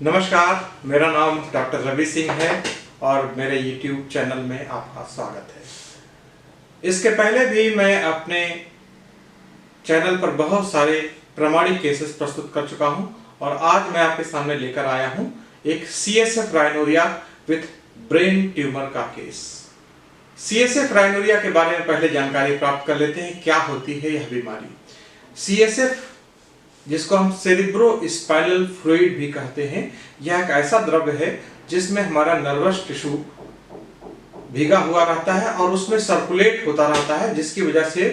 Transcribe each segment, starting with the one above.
नमस्कार, मेरा नाम डॉक्टर रवि सिंह है और मेरे YouTube चैनल में आपका स्वागत है। इसके पहले भी मैं अपने चैनल पर बहुत सारे प्रामाणिक केसेस प्रस्तुत कर चुका हूं और आज मैं आपके सामने लेकर आया हूं एक CSF rhinorrhoea with brain tumour का केस। CSF राइनोरिया के बारे में पहले जानकारी प्राप्त कर लेते हैं, क्या होती है यह बीमारी। CSF, जिसको हम सेरिब्रो-स्पाइनल फ्लूइड भी कहते हैं, यह एक ऐसा द्रव्य है जिसमें हमारा नर्वस टिश्यू भीगा हुआ रहता है और उसमें सर्कुलेट होता रहता है, जिसकी वजह से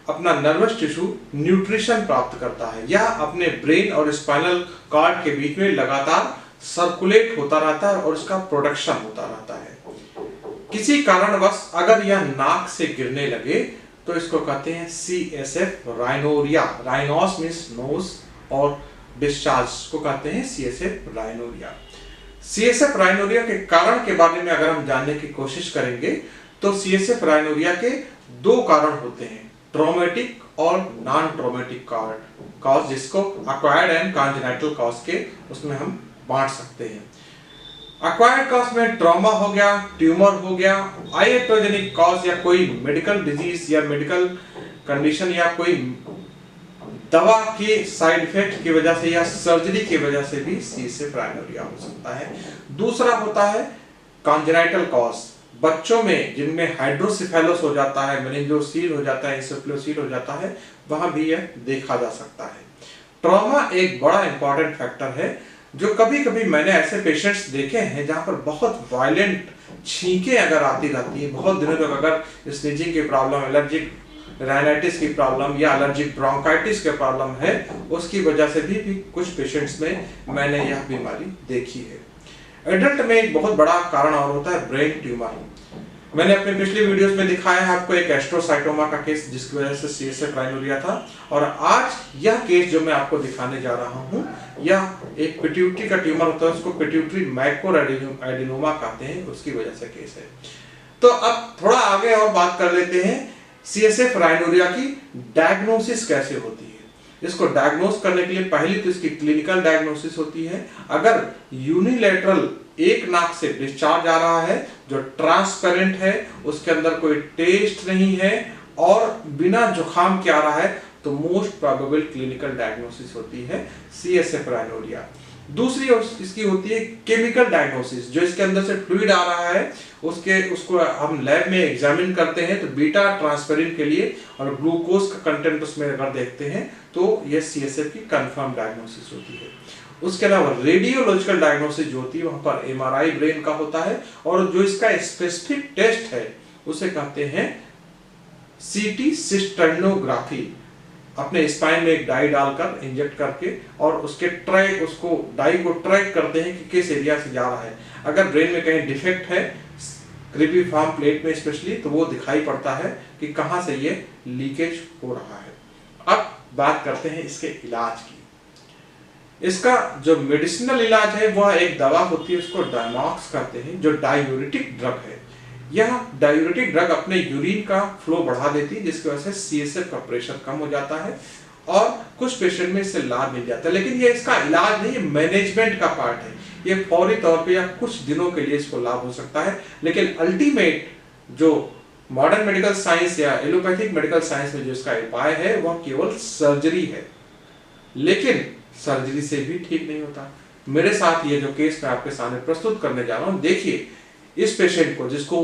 अपना नर्वस टिश्यू न्यूट्रिशन प्राप्त करता है। यह अपने ब्रेन और स्पाइनल कॉर्ड के बीच में लगातार सर्कुलेट होता रहता है और उसका प्रोडक्शन होता रहता है। किसी कारणवश अगर यह नाक से गिरने लगे तो इसको कहते हैं CSF rhinorrhoea. Rhinos means nose और डिस्चार्ज को कहते हैं CSF राइनोरिया। CSF राइनोरिया के कारण के बारे में अगर हम जानने की कोशिश करेंगे तो CSF राइनोरिया के दो कारण होते हैं, ट्रॉमेटिक और नॉन ट्रॉमेटिक कॉज, जिसको एक्वायर्ड एंड कॉन्जेनिटल कॉज के उसमें हम बांट सकते हैं। एक्वायर्ड कॉज में ट्रॉमा हो गया, ट्यूमर हो गया, आइएट्रोजेनिक कॉज या कोई मेडिकल डिजीज या मेडिकल कंडीशन या कोई दवा के साइड इफेक्ट की वजह से या सर्जरी की वजह से भी CSF राइनोरिया हो सकता है। दूसरा होता है कॉन्जेनिटल कॉज, बच्चों में जिनमें हाइड्रोसिफेलोस हो जाता है, मेनिंजोसील हो जाता है, इंसेफ्लोसील हो जाता है, वहां भी यह देखा जा सकता है। ट्रॉमा एक बड़ा इंपॉर्टेंट फैक्टर है, जो कभी कभी मैंने ऐसे पेशेंट्स देखे हैं जहां पर बहुत वायलेंट छींकें अगर आती रहती है, बहुत दिनों तक अगर स्नीजिंग की प्रॉब्लम, एलर्जिक राइनाइटिस की प्रॉब्लम या एलर्जिक ब्रोंकाइटिस की प्रॉब्लम है, उसकी वजह से भी कुछ पेशेंट्स में मैंने यह बीमारी देखी है। एडल्ट में एक बहुत बड़ा कारण और होता है ब्रेन ट्यूमर। मैंने अपने पिछले वीडियोस में दिखाया है आपको एक एस्ट्रोसाइटोमा का केस, जिसकी वजह से CSF राइनोरिया था, और आज यह केस जो मैं आपको दिखाने जा रहा हूं, यह एक पिट्यूटरी का ट्यूमर होता है, उसको पिट्यूटरी मैक्रोएडेनोमा कहते हैं, उसकी वजह से केस है। तो अब थोड़ा आगे और बात कर लेते हैं CSF राइनोरिया की डायग्नोसिस कैसे होती है। इसको डायग्नोस करने के लिए पहली तो इसकी क्लिनिकल डायग्नोसिस होती है। अगर यूनिलैटरल एक नाक से डिस्चार्ज आ रहा है जो ट्रांसपेरेंट है, उसके अंदर कोई टेस्ट नहीं है और बिना जुखाम के आ रहा है, तो मोस्ट प्रोबेबल क्लिनिकल डायग्नोसिस होती है CSF राइनोरिया। दूसरी इसकी होती है केमिकल डायग्नोसिस, जो इसके अंदर से फ्लूइड आ रहा है, उसको हम लैब में एग्जामिन करते हैं तो बीटा ट्रांसपेरेंट के लिए और ग्लूकोज का कंटेंट उसमें अगर देखते हैं तो यह CSF की कंफर्म डायग्नोसिस होती है। उसके अलावा रेडियोलॉजिकल डायग्नोसिस जो होती है, वहां पर MRI ब्रेन का होता है और जो इसका स्पेसिफिक टेस्ट है उसे कहते हैं CT सिस्टेनोग्राफी। अपने स्पाइन में एक डाई डालकर इंजेक्ट करके और उसको डाई को ट्रैक करते हैं कि किस एरिया से जा रहा है। अगर ब्रेन में कहीं डिफेक्ट है, क्रिपिफॉर्म प्लेट में स्पेशली, तो वो दिखाई पड़ता है कि कहां से ये लीकेज हो रहा है। अब बात करते हैं इसके इलाज की। इसका जो मेडिसिनल इलाज है वह एक दवा होती है, उसको डायमॉक्स कहते हैं, जो डायूरेटिक ड्रग है। यह डायूरेटिक ड्रग अपने यूरिन का फ्लो बढ़ा देती है, जिसकी वजह से CSF का प्रेशर कम हो जाता है और कुछ पेशेंट में इससे लाभ मिल जाता है। लेकिन ये इसका इलाज नहीं, ये मैनेजमेंट का पार्ट है। ये फौरी तौर पे या कुछ दिनों के लिए इसको लाभ हो सकता है, लेकिन अल्टीमेट जो मॉडर्न मेडिकल साइंस या एलोपैथिक मेडिकल साइंस में जो इसका उपाय है वह केवल सर्जरी है। लेकिन सर्जरी से भी ठीक नहीं होता। मेरे साथ ये जो केस मैं आपके सामने प्रस्तुत करने जा रहा हूं, देखिए इस पेशेंट को, जिसको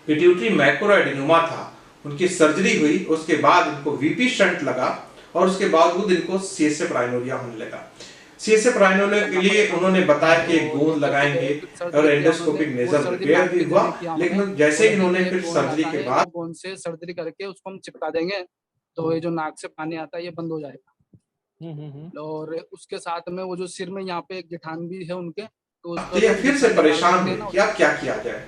पिट्यूटरी मैक्रोएडेनोमा था, उनकी सर्जरी हुई, उसके बाद इनको VP शंट लगा और उसके बावजूद इनको CSF राइनोरिया होने लगा। CSF राइनोरिया के लिए उन्होंने बताया कि एक गोंद लगाएंगे और एंडोस्कोपिक नेजल रिपेयर भी हुआ, लेकिन जैसे ही इन्होंने फिर सर्जरी के बाद गोंद से सर्जरी करके उसको हम चिपका देंगे तो ये जो नाक से पानी आता है ये बंद हो जाएगा। और उसके साथ में वो जो सिर में यहाँ पे एक गिठान भी है उनके, तो ये फिर से परेशान हुए कि अब क्या किया जाए।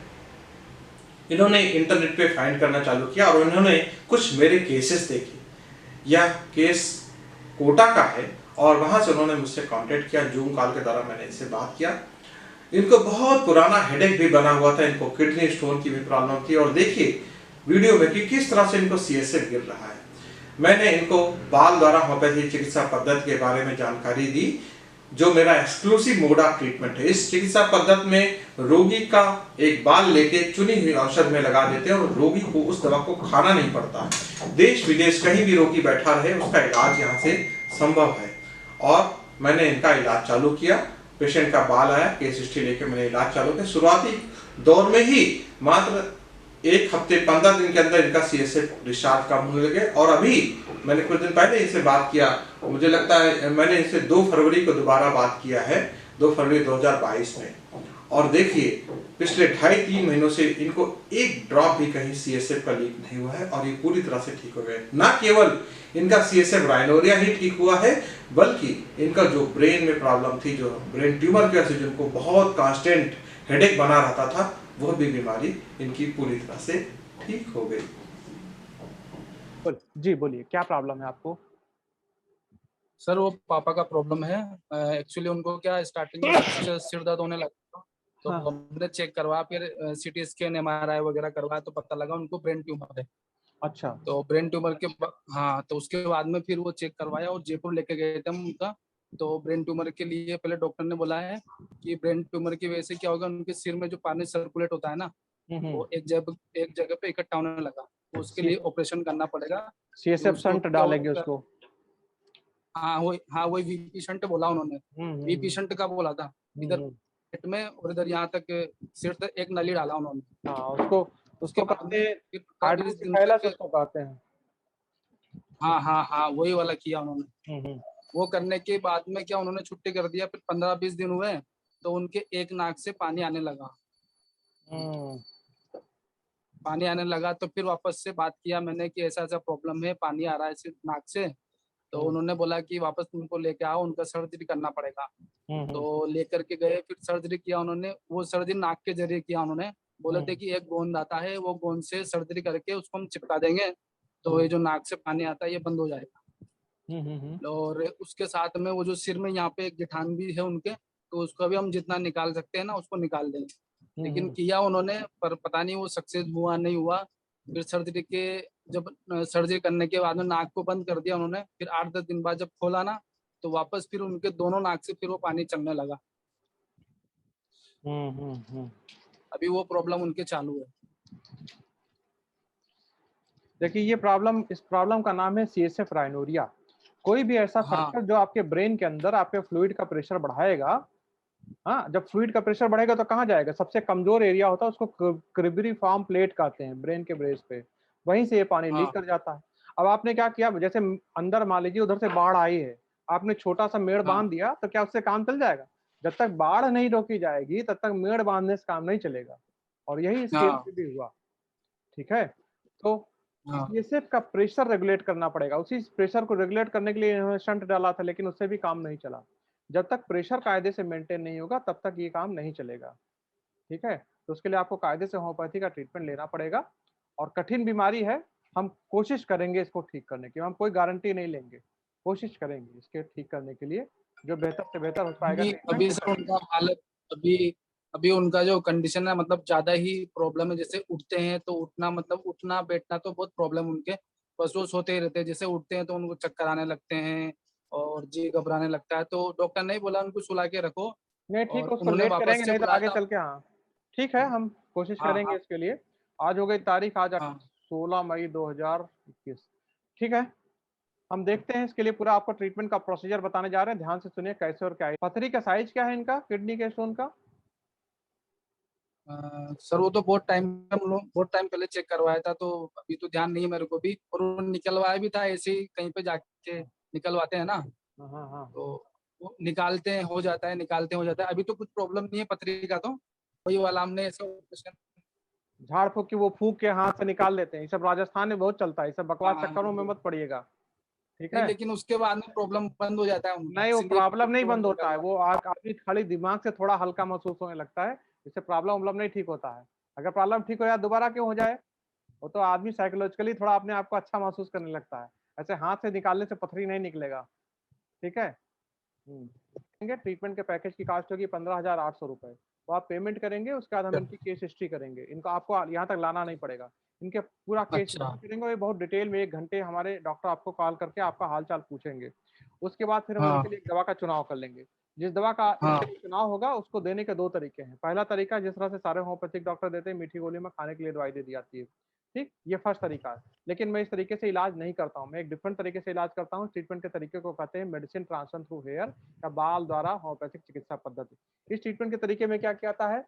इन्होंने इंटरनेट पे फाइंड करना चालू किया और उन्होंने कुछ मेरे केसेस देखे। यह केस कोटा का है और वहां से उन्होंने मुझसे कांटेक्ट किया, जूम कॉल के द्वारा मैंने इनसे बात किया। इनको बहुत पुराना हेडेक भी बना हुआ था, इनको किडनी स्टोन की भी प्रॉब्लम थी और देखिए वीडियो में कि किस तरह से इनको CSF गिर रहा है। मैंने इनको बाल द्वारा होम्योपैथी चिकित्सा पद्धति के बारे में जानकारी दी जो मेरा एक्सक्लूसिव मोड ऑफ ट्रीटमेंट है। इस चिकित्सा पद्धति में रोगी का एक बाल लेके चुनी हुई औषध में लगा देते हैं और रोगी को उस दवा को खाना नहीं पड़ता। देश विदेश कहीं भी रोगी बैठा रहे उसका इलाज यहाँ से संभव है। और मैंने इनका इलाज चालू किया। पेशेंट का बाल आया, केस हिस्ट्री लेके मैंने इलाज चालू किया। शुरुआती दौर में ही मात्र 1 हफ्ते 15 दिन के अंदर इनका CSF डिस्चार्ज कम होने लगे। और अभी मैंने कुछ दिन पहले इनसे बात किया, मुझे लगता है मैंने इनसे 2 फरवरी को दोबारा बात किया है, 2 फरवरी 2022 में। और देखिए पिछले 2.5-3 महीनों से इनको एक ड्रॉप भी कहीं CSF का लीक नहीं हुआ है और ये पूरी तरह से ठीक हो गए। ना केवल इनका CSF राइनोरिया ही ठीक हुआ है, बल्कि इनका जो ब्रेन में प्रॉब्लम थी, जो ब्रेन ट्यूमर की वजह से जिनको बहुत कांस्टेंट हेडेक बना रहता था, वह भी बीमारी इनकी पूरी तरह से ठीक हो गई। जी बोलिए, क्या प्रॉब्लम है आपको? सर वो पापा का प्रॉब्लम है। एक्चुअली उनको क्या स्टार्टिंग में सिर दर्द होने लगा था, तो हाँ। हमने चेक करवाया, फिर CT स्कैन MRI वगैरह करवाया तो पता लगा उनको ब्रेन ट्यूमर है। अच्छा। तो ब्रेन ट्यूमर के हाँ, तो उसके बाद में फिर वो चेक करवाया और जयपुर लेके गए थे हम उनका। तो ब्रेन ट्यूमर के लिए पहले डॉक्टर ने बोला है कि ब्रेन ट्यूमर की वजह से क्या होगा, उनके सिर में जो पानी सर्कुलेट होता है ना, वो एक जगह पे इकट्ठा होने लगा, तो उसके लिए ऑपरेशन करना पड़ेगा। CSF उसको शंट क्या डालेंगे होता- उसको। हाँ वही VP शंट बोला उन्होंने। VP शंट का बोला था, इधर पेट में और इधर यहाँ तक सिर तक एक नली डाला उन्होंने। हाँ, उसको उसके बाद कहते में हैं फिर 20 दिन हाइड्रोसिफाइलस तक उसको कहते हैं। हाँ वही वाला किया उन्होंने। वो करने के बाद में क्या उन्होंने छुट्टी कर दिया, फिर 15-20 दिन हुए तो उनके एक नाक से पानी आने लगा। पानी आने लगा तो फिर वापस से बात किया मैंने कि ऐसा ऐसा प्रॉब्लम है, पानी आ रहा है सिर्फ नाक से। तो उन्होंने बोला कि वापस तुमको लेके आओ, उनका सर्जरी करना पड़ेगा। तो लेकर के गए, फिर सर्जरी किया उन्होंने। वो सर्जरी नाक के जरिए किया उन्होंने। बोले थे कि एक गोंद आता है, वो गोंद से सर्जरी करके उसको हम चिपका देंगे, तो ये जो नाक से पानी आता है ये बंद हो जाएगा। और उसके साथ में वो जो सिर में यहाँ पे एक गिठान भी है उनके, तो उसको भी हम जितना निकाल सकते हैं ना उसको निकाल देंगे। लेकिन किया उन्होंने, पर पता नहीं वो सक्सेस हुआ नहीं हुआ। फिर सर्जरी के जब सर्जरी करने के बाद में नाक को बंद कर दिया उन्होंने, फिर 8-10 दिन बाद जब खोला ना, तो वापस फिर उनके दोनों नाक से फिर वो पानी चलने लगा। अभी वो प्रॉब्लम उनके चालू है। देखिए इस प्रॉब्लम का नाम है CSF राइनोरिया। कोई भी ऐसा फैक्टर जो आपके ब्रेन के अंदर आपके फ्लूइड का प्रेशर बढ़ाएगा, हाँ, जब फ्लूइड का प्रेशर बढ़ेगा तो कहाँ जाएगा? सबसे कमजोर एरिया होता है, उसको क्रिब्रिफॉर्म प्लेट कहते हैं, ब्रेन के बेस पे, वहीं से ये पानी लीक कर जाता है। अब आपने क्या किया, जैसे अंदर मान लीजिए उधर से बाढ़ आई है, आपने छोटा सा मेड़ बांध दिया, तो क्या उससे काम चल जाएगा? जब तक बाढ़ नहीं रोकी जाएगी तब तक मेड़ बांधने से काम नहीं चलेगा। और यही इस केस में भी हुआ। ठीक है, तो CSF का प्रेशर रेगुलेट करना पड़ेगा। उसी प्रेशर को रेगुलेट करने के लिए इन्होंने शंट डाला था, लेकिन उससे भी काम नहीं चला। जब तक प्रेशर कायदे से मेंटेन नहीं होगा तब तक ये काम नहीं चलेगा। ठीक है, तो उसके लिए आपको कायदे से होम्योपैथी का ट्रीटमेंट लेना पड़ेगा। और कठिन बीमारी है, हम कोशिश करेंगे इसको ठीक करने की, हम कोई गारंटी नहीं लेंगे, कोशिश करेंगे इसके ठीक करने के लिए, जो बेहतर से बेहतर हो पाएगा। अभी सर उनका हालत अभी उनका जो कंडीशन है, मतलब ज्यादा ही प्रॉब्लम है। जैसे उठते हैं तो उठना, मतलब उठना बैठना तो बहुत प्रॉब्लम उनके, बस वो सोते ही रहते हैं। जैसे उठते हैं तो उनको चक्कर आने लगते हैं और जी घबराने लगता है। तो डॉक्टर ने बोला उनको सुला के रखो, नहीं ठीक और है, उसको उन्होंने लेट वापस करेंगे, से नहीं तो बुलाया आगे था। चल के। हाँ ठीक है, हम कोशिश करेंगे इसके लिए। आज हो गई तारीख, आज 16 मई 2021। ठीक है, हम देखते हैं इसके लिए पूरा आपको ट्रीटमेंट का प्रोसीजर बताने जा रहे हैं, ध्यान से सुनिए कैसे और क्या है। पथरी का साइज क्या है इनका, किडनी के स्टोन का? सर वो तो बहुत टाइम पहले चेक करवाया था, तो अभी तो ध्यान नहीं है मेरे को भी। और वो निकलवाया भी था, ऐसे ही कहीं पे जाके निकलवाते हैं ना, हाँ। तो वो निकालते हैं हो जाता है, निकालते हैं हो जाता है। अभी तो कुछ प्रॉब्लम नहीं है पथरी का, तो वही वाला हमने ऐसा ऑपरेशन। झाड़ फूक की वो फूक के हाथ से निकाल लेते हैं, ये सब राजस्थान में बहुत चलता है, ये सब बकवास चक्करों में मत पड़िएगा। ठीक नहीं, है, लेकिन उसके बाद में प्रॉब्लम बंद हो जाता है उनका, नहीं वो इसीलिए प्रॉब्लम नहीं तुरंत बंद होता है, निकलवा। वो आदमी खाली दिमाग से थोड़ा हल्का महसूस होने लगता है, इससे प्रॉब्लम नहीं ठीक होता है। अगर प्रॉब्लम ठीक हो जाए दोबारा क्यों हो जाए? वो तो आदमी साइकोलॉजिकली थोड़ा अपने आप को अच्छा महसूस करने लगता है, ऐसे हाथ से निकालने से पथरी नहीं निकलेगा। ठीक है, ट्रीटमेंट के पैकेज की कॉस्ट होगी 15,800 रुपए। तो आप पेमेंट करेंगे, उसके बाद हम इनकी केस हिस्ट्री करेंगे। इनको आपको यहाँ तक लाना नहीं पड़ेगा, इनके पूरा केस हिस्ट्री करेंगे। ये बहुत डिटेल में 1 घंटे हमारे डॉक्टर आपको कॉल करके आपका हाल चाल पूछेंगे। उसके बाद फिर हम इनके लिए दवा का चुनाव कर लेंगे। जिस दवा का हाँ। चुनाव होगा उसको देने के 2 तरीके हैं। पहला तरीका जिस तरह से सारे होम्योपैथिक डॉक्टर देते हैं, मीठी गोली में खाने के लिए दवाई दे दी जाती है, ठीक? ये फर्स्ट तरीका है। लेकिन मैं इस तरीके से इलाज नहीं करता हूँ, मैं एक डिफरेंट तरीके से इलाज करता हूँ। ट्रीटमेंट के तरीके को कहते हैं मेडिसिन ट्रांसफर थ्रू हेयर या बाल द्वारा होम्योपैथिक चिकित्सा पद्धति। इस ट्रीटमेंट के तरीके में क्या किया जाता है,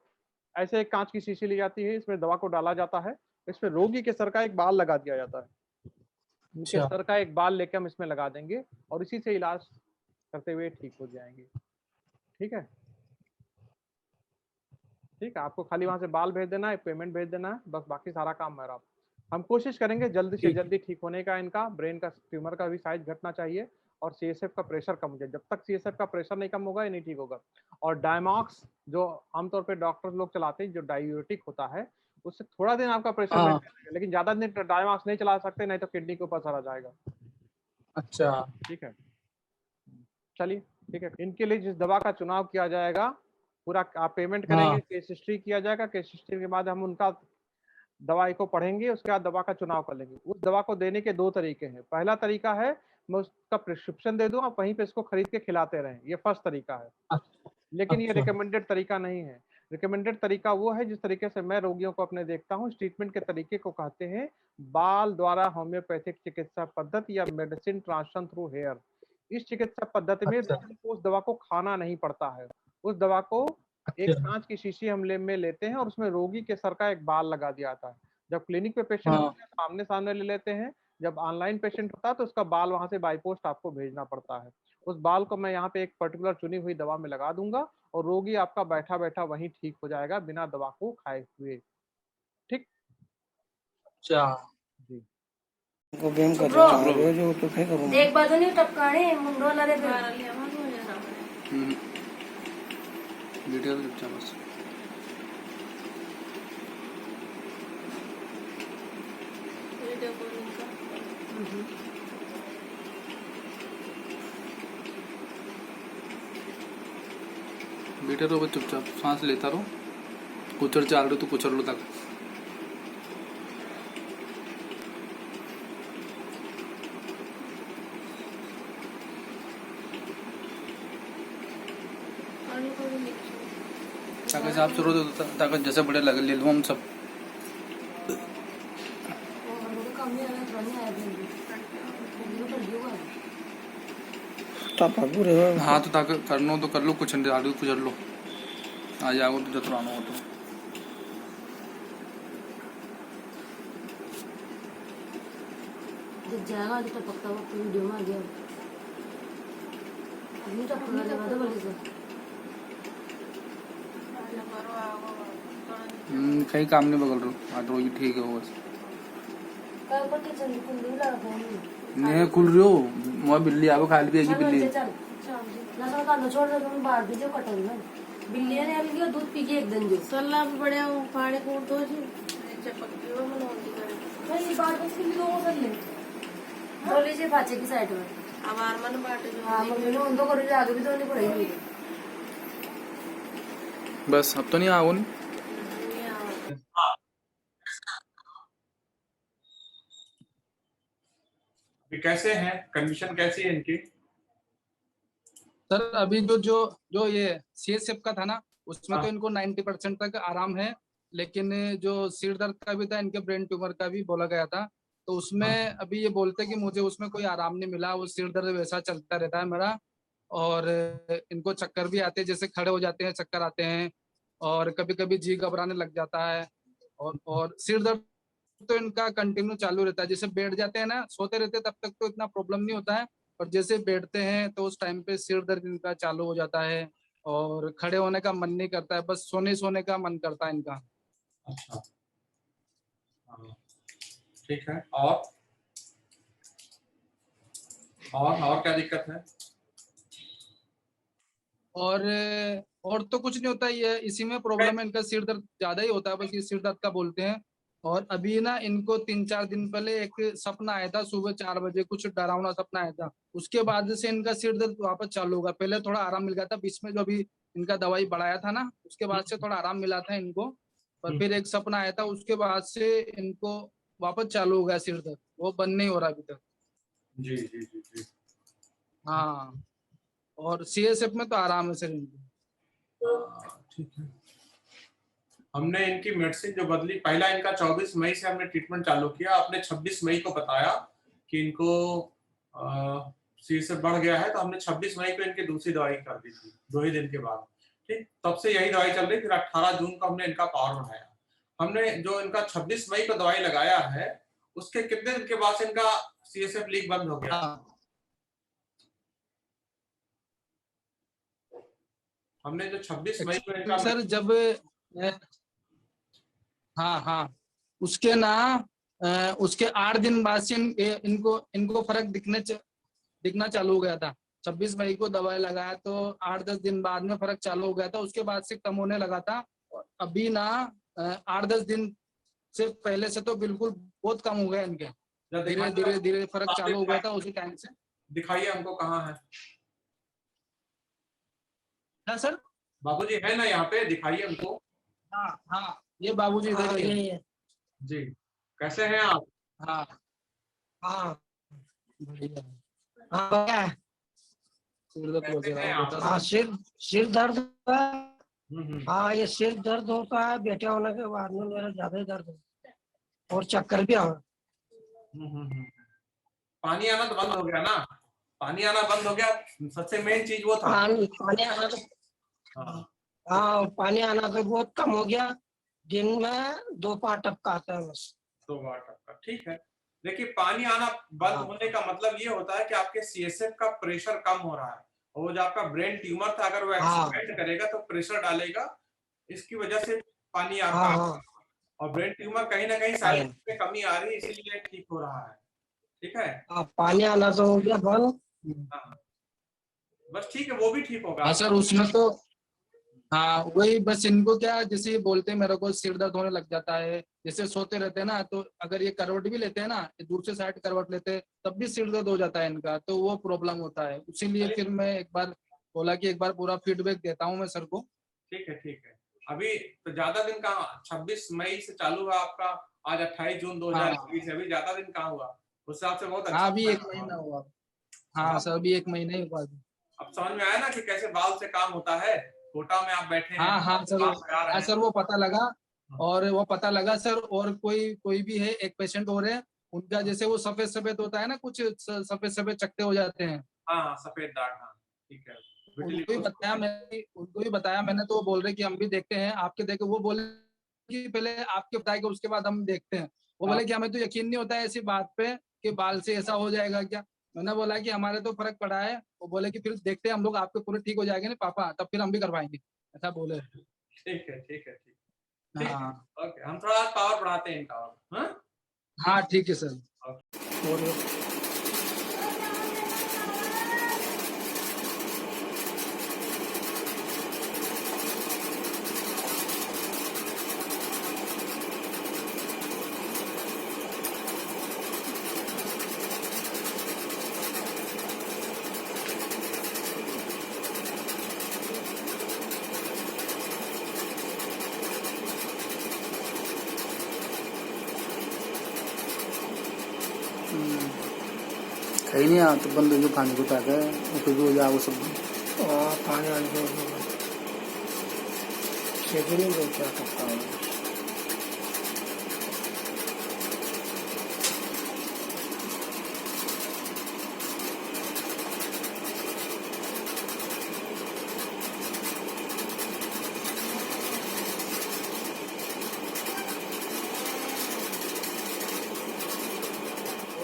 ऐसे एक कांच की शीशी ली जाती है, इसमें दवा को डाला जाता है, इसमें रोगी के सर का एक बाल लगा दिया जाता है। उनके अच्छा। सर का एक बाल लेके हम इसमें लगा देंगे और इसी से इलाज करते हुए ठीक हो जाएंगे। ठीक है, ठीक है, आपको खाली वहां से बाल भेज देना है, पेमेंट भेज देना है, बस बाकी सारा काम मेरा। हम कोशिश करेंगे जल्दी से ठीक। जल्दी ठीक होने का। इनका ब्रेन का ट्यूमर का भी साइज घटना चाहिए और सीएसएफ का प्रेशर कम हो जाए। जब तक सीएसएफ का प्रेशर नहीं कम होगा ये नहीं ठीक होगा। और डायमॉक्स जो आमतौर पे डॉक्टर लोग चलाते हैं, जो डायूरेटिक होता है, उससे थोड़ा दिन आपका प्रेशर हाँ। मेंटेन रहेगा, लेकिन ज्यादा दिन डायमॉक्स नहीं चला सकते, नहीं तो किडनी के ऊपर असर आ जाएगा। अच्छा। ठीक है, चलिए ठीक है। इनके लिए जिस दवा का चुनाव किया जाएगा, पूरा आप पेमेंट करेंगे, हाँ। केस हिस्ट्री किया जाएगा, केस हिस्ट्री के बाद हम उनका दवाई को पढ़ेंगे, उसके बाद दवा का चुनाव कर लेंगे। उस दवा को देने के 2 तरीके हैं। पहला तरीका है मैं उसका प्रिस्क्रिप्शन दे दूं, आप वहीं पे इसको खरीद के खिलाते रहें, ये फर्स्ट तरीका है। लेकिन ये अच्छा। रिकमेंडेड तरीका नहीं है। रिकमेंडेड तरीका वो है जिस तरीके से मैं रोगियों को अपने देखता हूँ। इस ट्रीटमेंट के तरीके को कहते हैं बाल द्वारा होम्योपैथिक चिकित्सा पद्धति या मेडिसिन ट्रांसफर थ्रू हेयर। इस चिकित्सा पद्धति में अच्छा। रोगी को उस दवा को खाना नहीं पड़ता है। उस दवा को एक अच्छा। कांच की शीशी हम में लेते हैं और उसमें रोगी के सर का एक बाल लगा दिया जाता है। जब क्लिनिक पे पेशेंट हाँ। होते हैं सामने सामने ले लेते हैं, जब ऑनलाइन पेशेंट होता है तो उसका बाल वहां से बाई पोस्ट आपको भेजना पड़ता है। उस बाल को मैं यहाँ पे एक पर्टिकुलर चुनी हुई दवा में लगा दूंगा और रोगी आपका बैठा बैठा वहीं ठीक हो जाएगा बिना दवा को खाए हुए। ठीक, अच्छा। जी। को बेम कर ब्रो, रहा है जो तो क्या करूं देख बाजू नहीं टपकाने मुंडो लरे पे वीडियो में चुपचाप बस बैठे रहो बस चुपचाप, सांस लेता रहो। कुचर चाल रहे तो कुचर लो तक। ताकि साफ शुरू तो ताकि जैसे बड़े लगे ले लो हम सब। टपा पूरे हाँ तो ताकि करना हो तो कर लो, कुछ नहीं कुचर लो। आ जाओ तो जतराना हो तो जाएगा तो टपकता वक्त वीडियो में आ गया नहीं टपकने के बाद बोले से कहीं काम नहीं बगल रहो। आज रोगी ठीक है वो बस काय ऊपर के चंद कुंडी लगा फोन नहीं खुल रही हो। वहाँ बिल्ली आवे खा ली थी बिल्ली। चल ना तो कांदा छोड़ दे तुम बाहर दीजिए कटोरी में बिल्ली ने अभी दूध पी के एक दिन जो सल्ला भी बड़े पानी कूट दो जी चपक वो मनोंदी करे नहीं बात बस के लोगों कर ले बोले से पाचे की साइड में अब आरमन बाटे जो हां मम्मी ने उनको करो जो आगे भी तो नहीं पड़ेगी बस अब तो नहीं आओ नहीं। अभी कैसे हैं, कंडीशन कैसी है इनकी? सर अभी जो जो जो ये सीएसएफ का था ना उसमें हाँ। तो इनको 90% तक आराम है, लेकिन जो सिर दर्द का भी था, इनके ब्रेन ट्यूमर का भी बोला गया था, तो उसमें अभी ये बोलते कि मुझे उसमें कोई आराम नहीं मिला, वो सिर दर्द वैसा चलता रहता है मेरा, और इनको चक्कर भी आते हैं, जैसे खड़े हो जाते हैं चक्कर आते हैं, और कभी कभी जी घबराने लग जाता है, और सिर दर्द तो इनका कंटिन्यू चालू रहता है। जैसे बैठ जाते हैं ना, सोते रहते हैं तब तक तो इतना प्रॉब्लम नहीं होता है, और जैसे बैठते हैं तो उस टाइम पे सिर दर्द इनका चालू हो जाता है, और खड़े होने का मन नहीं करता है, बस सोने का मन करता है इनका। अच्छा, हाँ, ठीक है। और क्या दिक्कत है? और तो कुछ नहीं होता, ये इसी में प्रॉब्लम है, इनका सिर दर्द ज्यादा ही होता है, बस ये सिर दर्द का बोलते हैं। और अभी ना इनको 3-4 दिन पहले एक सपना आया था, सुबह 4 बजे कुछ डरावना सपना आया था, उसके बाद से इनका सिर दर्द वापस चालू होगा। पहले थोड़ा आराम मिल गया था बीच में, जो अभी इनका दवाई बढ़ाया था ना, उसके बाद से थोड़ा आराम मिला था इनको, पर फिर एक सपना आया था, उसके बाद से इनको वापस चालू हो गया सिर दर्द, वो बंद नहीं हो रहा अभी तक। जी जी जी जी। हाँ, और CSF में तो आराम है सर इनको। ठीक है। हमने इनकी मेडिसिन जो बदली, पहला इनका 24 मई से हमने ट्रीटमेंट चालू किया, आपने 26 मई को बताया कि इनको CSF बढ़ गया है, तो हमने 26 मई को इनकी दूसरी दवाई कर दी थी 2 ही दिन के बाद। ठीक, तब से यही दवाई चल रही। फिर 18 जून को हमने इनका पावर बढ़ाया। हमने जो इनका 26 मई को दवाई लगाया है, उसके कितने दिन के बाद से इनका CSF लीक बंद हो गया? हाँ हमने जो 26 मई को इनका सर जब हाँ उसके ना उसके 8 दिन बाद से इनको फर्क दिखना चालू हो गया था। 26 मई को दवाई लगाया तो 8-10 दिन बाद में फर्क चालू हो गया था, उसके बाद से कम होने लगा था। और अभी ना 8-10 दिन से पहले से तो बिल्कुल बहुत कम हो गया इनके। धीरे धीरे धीरे फर्क चालू हो गया था उसी टाइम से। दिखाइए हमको कहाँ है। हाँ सर, बाबूजी है ना यहाँ पे, दिखाइए हमको। हाँ ये बाबूजी इधर ही है। जी, कैसे हैं आप? हाँ बढ़िया। सिर दर्द कैसे हैं आप? वगैरह हाँ सिर दर्द होता है। हम्म। हाँ ये सिर दर्द होता है, बेटे होने के बाद में मेरा ज्यादा ही दर्द होता है और चक्कर भी आता है। पानी आना तो बंद हो गया ना? पानी आना बंद हो गया, सबसे मेन चीज वो था। पानी आना तो हाँ पानी आना तो बहुत कम हो गया। दिन में 2 बार टपका आता है बस। 2 बार टपका, ठीक है। देखिए, पानी आना बंद होने का मतलब ये होता है कि आपके CSF का प्रेशर कम हो रहा है। और वो जो आपका ब्रेन ट्यूमर था, अगर वो एक्सपेंड करेगा तो प्रेशर डालेगा, इसकी वजह से पानी आपका और ब्रेन ट्यूमर कहीं ना कहीं साइज में कमी आ रही है, इसीलिए ठीक हो रहा है। ठीक है, पानी आना तो हो गया बंद। बस ठीक है, वो भी ठीक होगा। हाँ सर उसमें तो हाँ वही बस इनको क्या, जैसे ये बोलते हैं मेरे को सिर दर्द होने लग जाता है, जैसे सोते रहते हैं ना, तो अगर ये करवट भी लेते हैं ना, दूसरे साइड करवट लेते हैं तब भी सिर दर्द हो जाता है इनका, तो वो प्रॉब्लम होता है। इसीलिए फिर मैं एक बार बोला कि एक बार पूरा फीडबैक देता हूँ मैं सर को। ठीक है, ठीक है। अभी तो ज्यादा दिन कहाँ, 26 मई से चालू हुआ आपका, आज 28 जून 2021 है, अभी ज्यादा दिन कहाँ हुआ, उस हिसाब से बहुत अच्छा। हाँ अभी 1 महीना हुआ। हाँ सर अभी 1 महीना ही हुआ। अब समझ में आया ना कि कैसे बाल से काम होता है। कोटा में आप बैठे हैं, हाँ सर वो पता लगा। और वो पता लगा सर, और कोई भी है, एक पेशेंट और है उनका, जैसे वो सफेद सफेद होता है ना, कुछ सफेद सफेद चकते हो जाते हैं। हाँ, सफेद दाग, हाँ ठीक है। उनको भी बताया मैंने, तो वो बोल रहे कि हम भी देखते हैं आपके, देखे वो बोले कि पहले आपके बताएंगे उसके बाद हम देखते हैं। वो बोले कि हमें तो यकीन नहीं होता है ऐसी बात पे कि बाल से ऐसा हो जाएगा क्या। मैंने बोला कि हमारे तो फर्क पड़ा है। वो बोले कि फिर देखते हैं हम लोग, आपके पूरे ठीक हो जाएंगे ना पापा, तब फिर हम भी करवाएंगे, ऐसा बोले। ठीक है, ठीक है, ठीक। हाँ ओके, हम थोड़ा पावर बढ़ाते हैं इनका और। हाँ ठीक है सर। कहीं नहीं आ तो बंद जो पानी को ताका है फिर वो जाओ सब पानी आने के बाद शेड्यूलिंग को क्या टपका है।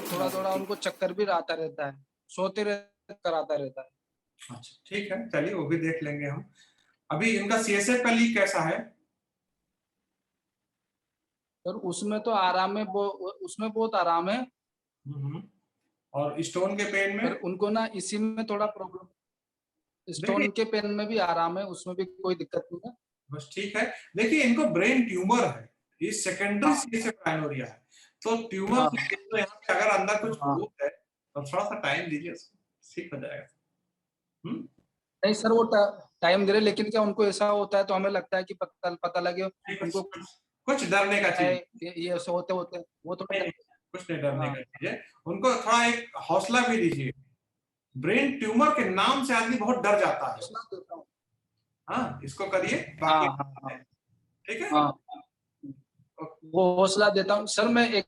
थोड़ा थोड़ा उनको चक्कर भी आता रहता है, सोते रहते कराता रहता है। अच्छा ठीक है, चलिए वो भी देख लेंगे हम। अभी इनका CSF का लीक कैसा है? और उसमें तो आराम है, उसमें बहुत आराम है। और स्टोन के पेन में? पर उनको ना इसी में थोड़ा प्रॉब्लम, स्टोन के पेन में भी आराम है, उसमें भी कोई दिक्कत नहीं है। बस ठीक है। देखिए, इनको ब्रेन ट्यूमर है, ये सेकेंडरी CSF प्राइमोरिया है, तो ट्यूमर तो यहाँ पे अगर अंदर कुछ ग्रोथ है तो थोड़ा सा टाइम दीजिए, ठीक हो जाएगा। नहीं सर वो टाइम दे रहे, लेकिन क्या उनको ऐसा होता है तो हमें लगता है कि पता लगे उनको कुछ डरने का चीज ये ऐसे होते वो तो कुछ नहीं डरने का चीज है। उनको थोड़ा एक हौसला भी दीजिए ब्रेन ट्यूमर के नाम से आदमी बहुत डर जाता है। हौसला देता हूँ। हाँ, इसको करिए, हाँ बाकी हाँ हाँ ठीक है। हाँ, वो हौसला देता हूँ सर। मैं एक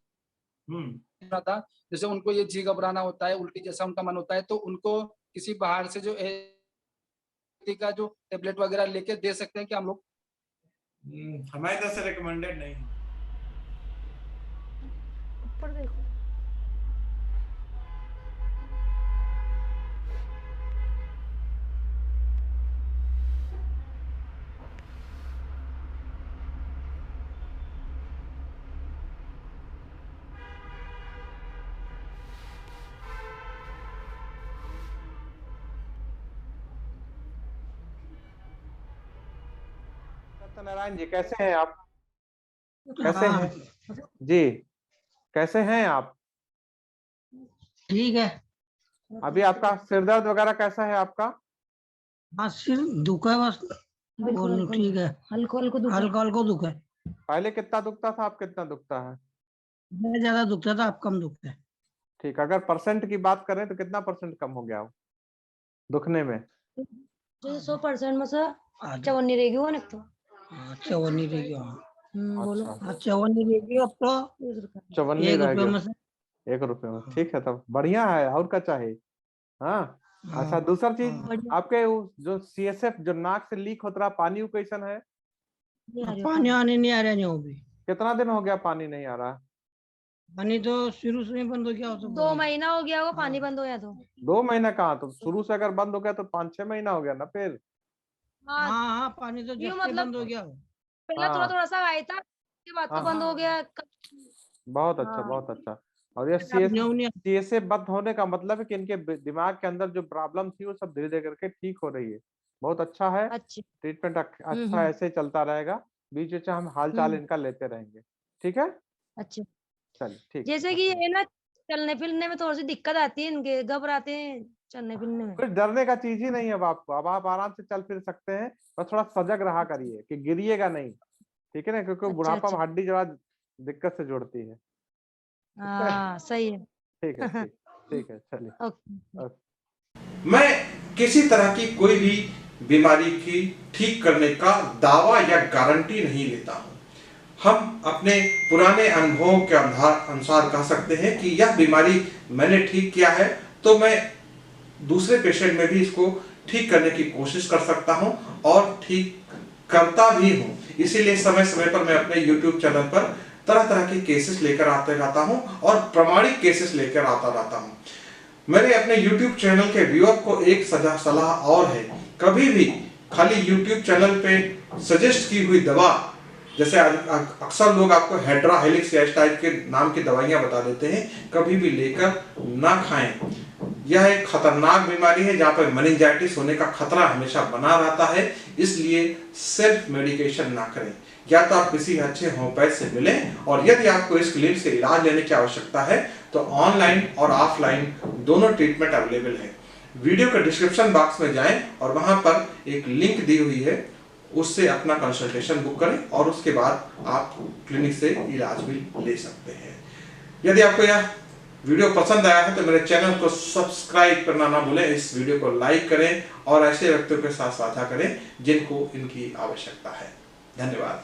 हम्म था, जैसे उनको ये जी घबराना होता है, उल्टी जैसा उनका मन होता है, तो उनको किसी बाहर से जो का जो टेबलेट वगैरह लेके दे सकते हैं कि हम लोग? हमारी तरफ से रिकमेंडेड नहीं है। ऊपर देखो। सत्यनारायण जी कैसे हैं आप? कैसे हैं जी? कैसे हैं आप? ठीक है। अभी आपका सिर दर्द वगैरह कैसा है आपका? हाँ, सिर दुखा है बस। बोल ठीक है। हल्को हल्को दुख हल्का हल्का दुख है। पहले कितना दुखता था, अब कितना दुखता है? मैं ज्यादा दुखता था, अब कम दुखता है। ठीक, अगर परसेंट की बात करें तो कितना परसेंट कम हो गया हो दुखने में? जैसे 100% में से आज 54 नहीं रहेगी वो, नहीं तो। चवन्नी रह गया। बोलो। अच्छा, चवन्नी रह गई अब तो। 54 एक रह रुपये गया, में से। 1 रुपए में। ठीक है, तब बढ़िया है, और क्या चाहिए। हाँ, अच्छा, दूसरा चीज, बढ़िया। आपके जो CSF जो नाक से लीक होता रहा, पानी वो कैसन है? नहीं आ रही पानी आने नहीं आ रहा है भी। कितना दिन हो गया पानी नहीं आ रहा? पानी तो शुरू से ही बंद हो गया हो तो 2 महीना हो गया वो पानी बंद हो गया तो। 2 महीना कहाँ, तो शुरू से अगर बंद हो गया तो 5-6 महीना हो गया ना फिर। हाँ, हाँ हाँ, पानी तो यूं जब से मतलब बंद हो गया हो। पहले थोड़ा हाँ, थोड़ा सा आया था, उसके बाद तो हाँ, बंद हो गया। बहुत अच्छा, हाँ। बहुत अच्छा। और ये CSF बंद होने का मतलब है कि इनके दिमाग के अंदर जो प्रॉब्लम थी वो सब धीरे धीरे करके ठीक हो रही है। बहुत अच्छा है, अच्छी। ट्रीटमेंट अच्छा ऐसे ही चलता रहेगा। बीच बीच में हम हाल चाल इनका लेते रहेंगे, ठीक है। अच्छी। चलिए, ठीक। जैसे कि ये ना चलने फिरने में थोड़ी सी दिक्कत आती है, इनके घबराते हैं चलने फिरने में। कुछ डरने का चीज ही नहीं है अब आपको, अब आप आराम से चल फिर सकते हैं। बस थोड़ा सजग रहा करिए कि गिरिएगा नहीं, ठीक है ना, क्योंकि अच्छा बुढ़ापा में अच्छा। हड्डी जरा दिक्कत से जुड़ती है। हाँ सही है। ठीक है, ठीक, ठीक है, चलिए। ओके। मैं किसी तरह की कोई भी बीमारी की ठीक करने का दावा या गारंटी नहीं लेता हूं। हम अपने पुराने अनुभवों के अनुसार कह सकते हैं कि यह बीमारी मैंने ठीक किया है, तो मैं दूसरे पेशेंट में भी इसको ठीक करने की कोशिश कर सकता हूं और ठीक करता भी हूं। इसीलिए समय समय पर मैं अपने YouTube चैनल पर तरह तरह के केसेस लेकर आते रहता हूं और प्रमाणिक केसेस लेकर आता रहता हूं। मेरे अपने YouTube चैनल के व्यूअर को एक सलाह और है, कभी भी खाली YouTube चैनल पे सजेस्ट की हुई दवा, जैसे अक्सर लोग आपको हेड्रा हेलिक्स या इस टाइप के नाम की दवाइयां बता देते हैं, कभी भी लेकर ना खाएं। यह एक खतरनाक बीमारी है जहां पर मेनिंजाइटिस होने का खतरा हमेशा बना रहता है, इसलिए सेल्फ मेडिकेशन ना करें। या तो आप किसी अच्छे होम्योपैथ से मिलें, और यदि आपको इस क्लिनिक से इलाज लेने की आवश्यकता है तो ऑनलाइन और ऑफलाइन दोनों ट्रीटमेंट अवेलेबल है। वीडियो के डिस्क्रिप्शन बॉक्स में जाएं और वहां पर एक लिंक दी हुई है, उससे अपना कंसल्टेशन बुक करें और उसके बाद आप क्लिनिक से इलाज भी ले सकते हैं। यदि आपको यह वीडियो पसंद आया है तो मेरे चैनल को सब्सक्राइब करना ना भूलें, इस वीडियो को लाइक करें और ऐसे व्यक्तियों के साथ साझा करें जिनको इनकी आवश्यकता है। धन्यवाद।